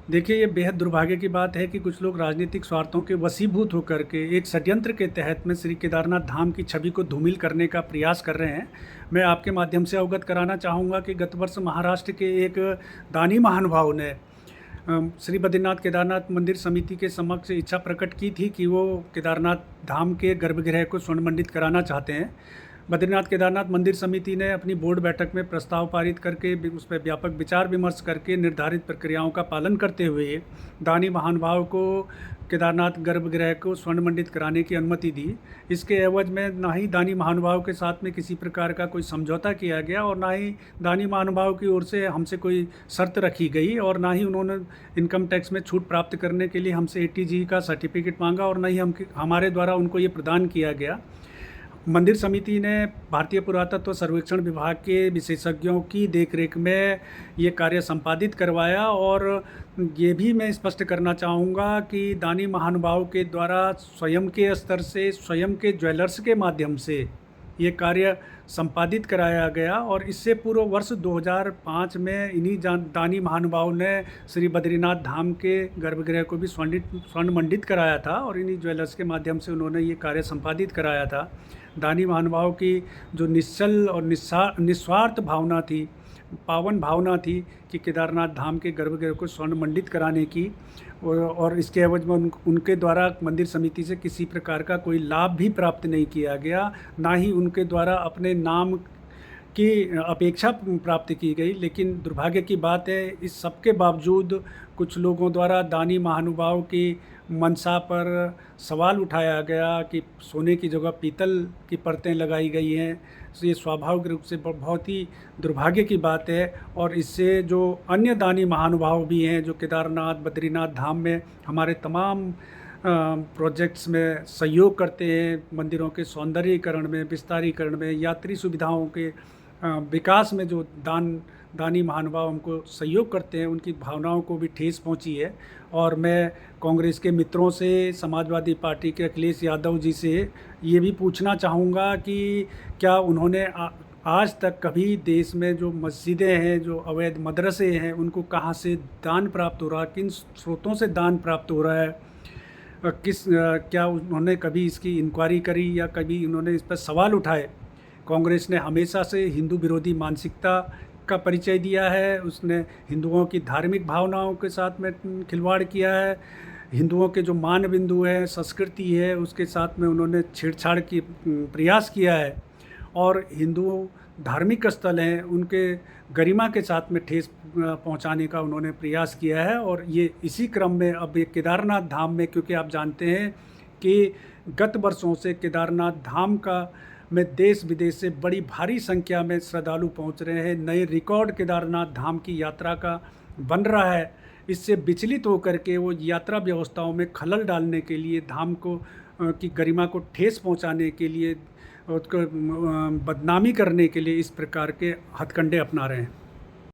देखिए, ये बेहद दुर्भाग्य की बात है कि कुछ लोग राजनीतिक स्वार्थों के वशीभूत होकर के एक षड्यंत्र के तहत में श्री केदारनाथ धाम की छवि को धूमिल करने का प्रयास कर रहे हैं। मैं आपके माध्यम से अवगत कराना चाहूँगा कि गत वर्ष महाराष्ट्र के एक दानी महानुभाव ने श्री बद्रीनाथ केदारनाथ मंदिर समिति के समक्ष इच्छा प्रकट की थी कि वो केदारनाथ धाम के गर्भगृह को स्वर्ण मंडित कराना चाहते हैं। बद्रीनाथ केदारनाथ मंदिर समिति ने अपनी बोर्ड बैठक में प्रस्ताव पारित करके उस पर व्यापक विचार विमर्श करके निर्धारित प्रक्रियाओं का पालन करते हुए दानी महानुभाव को केदारनाथ गर्भगृह को स्वर्ण मंडित कराने की अनुमति दी। इसके एवज में ना ही दानी महानुभाव के साथ में किसी प्रकार का कोई समझौता किया गया और ना ही दानी महानुभाव की ओर से हमसे कोई शर्त रखी गई और ना ही उन्होंने इनकम टैक्स में छूट प्राप्त करने के लिए हमसे ATG का सर्टिफिकेट मांगा और ना ही हमारे द्वारा उनको ये प्रदान किया गया। मंदिर समिति ने भारतीय पुरातत्व सर्वेक्षण विभाग के विशेषज्ञों की देखरेख में ये कार्य संपादित करवाया और ये भी मैं स्पष्ट करना चाहूँगा कि दानी महानुभाव के द्वारा स्वयं के स्तर से स्वयं के ज्वेलर्स के माध्यम से ये कार्य संपादित कराया गया और इससे पूर्व वर्ष 2005 में इन्हीं दानी महानुभाव ने श्री बद्रीनाथ धाम के गर्भगृह को भी स्वर्ण मंडित कराया था और इन्हीं ज्वेलर्स के माध्यम से उन्होंने ये कार्य संपादित कराया था। दानी महानुभाव की जो निश्चल और निस्वार्थ भावना थी, पावन भावना थी कि केदारनाथ धाम के गर्भगृह को स्वर्ण मंडित कराने की और इसके एवज में उनके द्वारा मंदिर समिति से किसी प्रकार का कोई लाभ भी प्राप्त नहीं किया गया, ना ही उनके द्वारा अपने नाम की अपेक्षा प्राप्त की गई। लेकिन दुर्भाग्य की बात है, इस सब के बावजूद कुछ लोगों द्वारा दानी महानुभाव की मंशा पर सवाल उठाया गया कि सोने की जगह पीतल की परतें लगाई गई हैं। तो ये स्वाभाविक रूप से बहुत ही दुर्भाग्य की बात है और इससे जो अन्य दानी महानुभाव भी हैं जो केदारनाथ बद्रीनाथ धाम में हमारे तमाम प्रोजेक्ट्स में सहयोग करते हैं, मंदिरों के सौंदर्यीकरण में, विस्तारीकरण में, यात्री सुविधाओं के विकास में जो दानी महानुभाव हमको सहयोग करते हैं, उनकी भावनाओं को भी ठेस पहुंची है। और मैं कांग्रेस के मित्रों से, समाजवादी पार्टी के अखिलेश यादव जी से ये भी पूछना चाहूँगा कि क्या उन्होंने आज तक कभी देश में जो मस्जिदें हैं, जो अवैध मदरसे हैं, उनको कहाँ से दान प्राप्त हो रहा है, किन स्रोतों से दान प्राप्त हो रहा है, क्या उन्होंने कभी इसकी इंक्वायरी करी या कभी उन्होंने इस पर सवाल उठाए। कांग्रेस ने हमेशा से हिंदू विरोधी मानसिकता का परिचय दिया है, उसने हिंदुओं की धार्मिक भावनाओं के साथ में खिलवाड़ किया है, हिंदुओं के जो मान बिंदु है, संस्कृति है, उसके साथ में उन्होंने छेड़छाड़ की प्रयास किया है और हिंदू धार्मिक स्थल हैं उनके गरिमा के साथ में ठेस पहुंचाने का उन्होंने प्रयास किया है। और ये इसी क्रम में अब ये केदारनाथ धाम में, क्योंकि आप जानते हैं कि गत वर्षों से केदारनाथ धाम का में देश विदेश से बड़ी भारी संख्या में श्रद्धालु पहुंच रहे हैं, नए रिकॉर्ड केदारनाथ धाम की यात्रा का बन रहा है। इससे विचलित होकर के वो यात्रा व्यवस्थाओं में खलल डालने के लिए, धाम को की गरिमा को ठेस पहुंचाने के लिए, उसको बदनामी करने के लिए इस प्रकार के हथकंडे अपना रहे हैं।